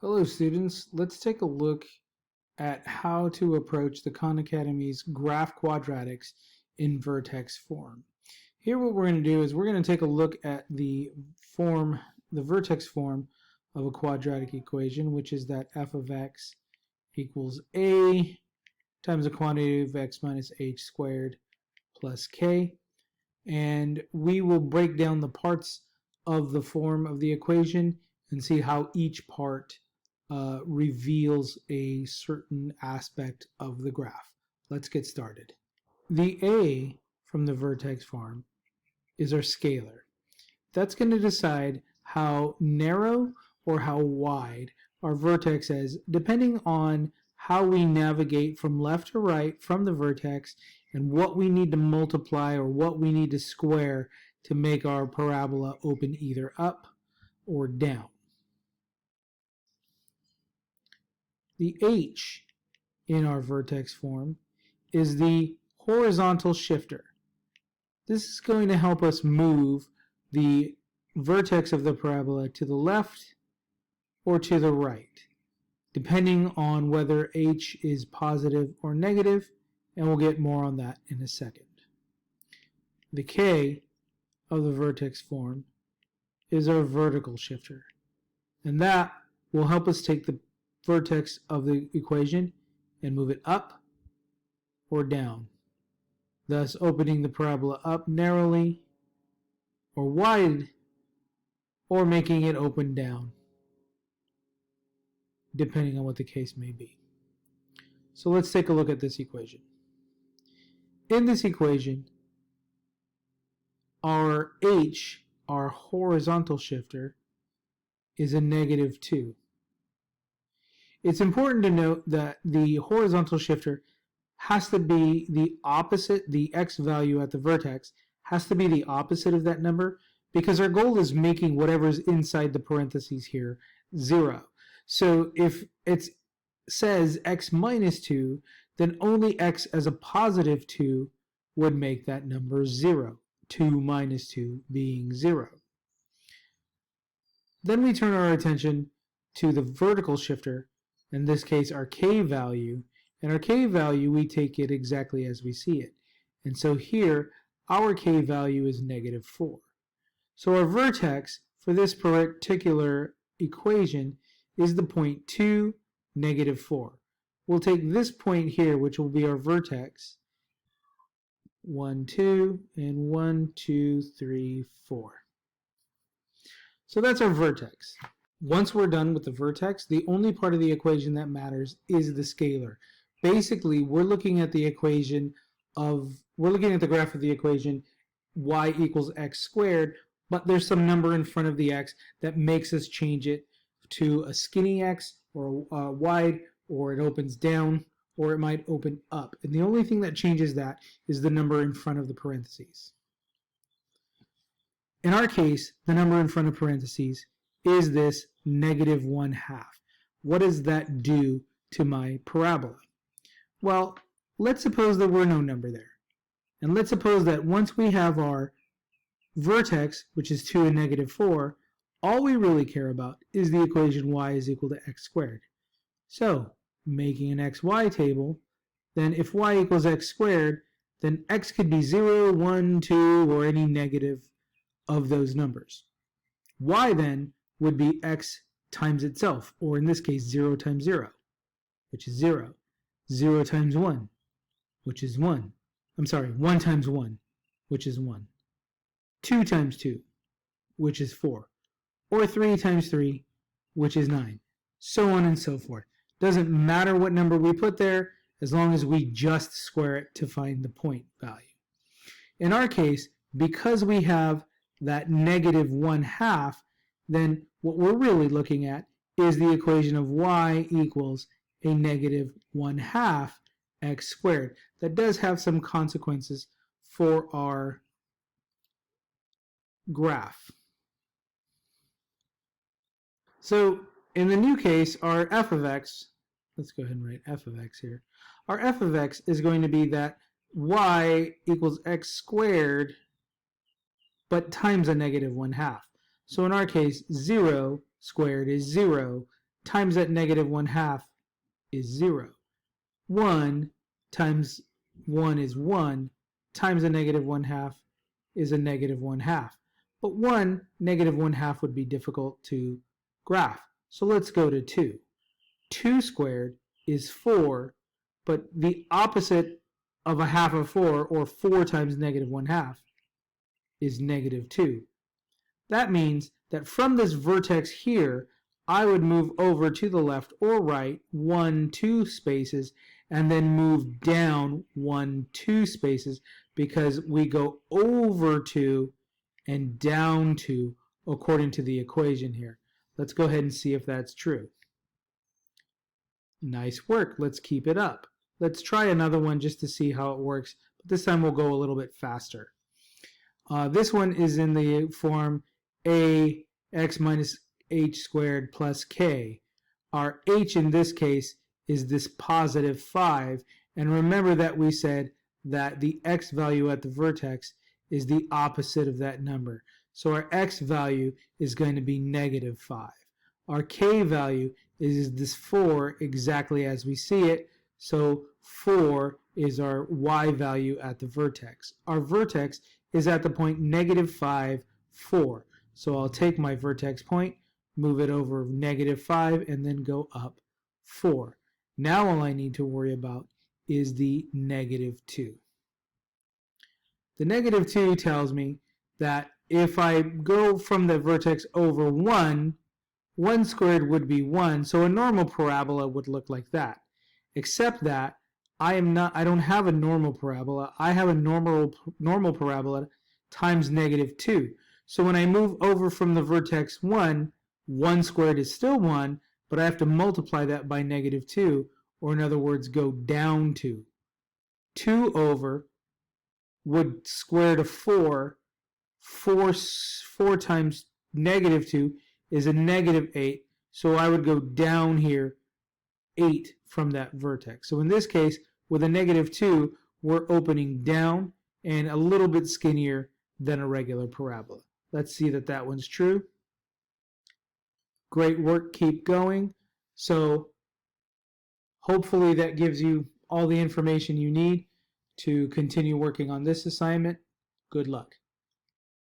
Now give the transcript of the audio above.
Hello students, let's take a look at how to approach the Khan Academy's graph quadratics in vertex form. Here what we're going to do is we're going to take a look at the vertex form of a quadratic equation, which is that f of x equals a times the quantity of x minus h squared plus k. And we will break down the parts of the form of the equation and see how each part reveals a certain aspect of the graph. Let's get started. The a from the vertex form is our scalar. That's going to decide how narrow or how wide our vertex is, depending on how we navigate from left to right from the vertex and what we need to multiply or what we need to square to make our parabola open either up or down. The h in our vertex form is the horizontal shifter. This is going to help us move the vertex of the parabola to the left or to the right, depending on whether h is positive or negative, and we'll get more on that in a second. The k of the vertex form is our vertical shifter, and that will help us take the vertex of the equation and move it up or down, thus opening the parabola up narrowly or wide, or making it open down, depending on what the case may be. So let's take a look at this equation. In this equation, our h, our horizontal shifter, is a -2. It's important to note that the horizontal shifter has to be the opposite, the x value at the vertex has to be the opposite of that number, because our goal is making whatever's inside the parentheses here 0. So if it says x minus 2, then only x as a positive 2 would make that number 0, 2 minus 2 being 0. Then we turn our attention to the vertical shifter, in this case our k value, and our k value we take it exactly as we see it. And so here our k value is -4. So our vertex for this particular equation is the point 2, -4. We'll take this point here, which will be our vertex, 1, 2, and 1, 2, 3, 4. So that's our vertex. Once we're done with the vertex, the only part of the equation that matters is the scalar. Basically, we're looking at the graph of the equation y equals x squared, but there's some number in front of the x that makes us change it to a skinny x or a wide, or it opens down, or it might open up. And the only thing that changes that is the number in front of the parentheses. In our case, the number in front of parentheses is this -1/2. What does that do to my parabola? Well, let's suppose there were no number there. And let's suppose that once we have our vertex, which is 2 and -4, all we really care about is the equation y is equal to x squared. So, making an xy table, then if y equals x squared, then x could be 0, 1, 2, or any negative of those numbers. Y then would be x times itself, or in this case 0 times 0, which is 0. 0 times 1, which is 1. I'm sorry, 1 times 1, which is 1. 2 times 2, which is 4. Or 3 times 3, which is 9. So on and so forth. Doesn't matter what number we put there, as long as we just square it to find the point value. In our case, because we have that -1/2, then what we're really looking at is the equation of y equals a -1/2 x squared. That does have some consequences for our graph. So in the new case, our f of x, let's go ahead and write f of x here. Our f of x is going to be that y equals x squared, but times a -1/2. So in our case, 0 squared is 0, times that negative 1/2 is 0. 1 times 1 is 1, times a negative 1/2 is a negative 1/2. But 1 negative 1/2 would be difficult to graph. So let's go to 2. 2 squared is 4, but the opposite of a half of 4, or 4 times negative 1/2, is negative 2. That means that from this vertex here, I would move over to the left or right 1, 2 spaces, and then move down 1, 2 spaces, because we go over 2 and down 2 according to the equation here. Let's go ahead and see if that's true. Nice work. Let's keep it up. Let's try another one just to see how it works, but this time we'll go a little bit faster. This one is in the form ax minus h squared plus k. Our h in this case is this positive 5, and remember that we said that the x value at the vertex is the opposite of that number. So our x value is going to be negative 5. Our k value is this 4, exactly as we see it, so 4 is our y value at the vertex. Our vertex is at the point negative 5, 4. So I'll take my vertex point, move it over negative 5, and then go up 4. Now all I need to worry about is the negative 2. The negative 2 tells me that if I go from the vertex over 1, 1 squared would be 1, so a normal parabola would look like that. Except that I don't have a normal parabola. I have a normal parabola times negative 2. So when I move over from the vertex 1, 1 squared is still 1, but I have to multiply that by negative 2, or in other words, go down 2. 2 over would square to 4. 4 times negative 2 is a negative 8, so I would go down here 8 from that vertex. So in this case, with a negative 2, we're opening down and a little bit skinnier than a regular parabola. Let's see that that one's true. Great work, keep going. So hopefully that gives you all the information you need to continue working on this assignment. Good luck.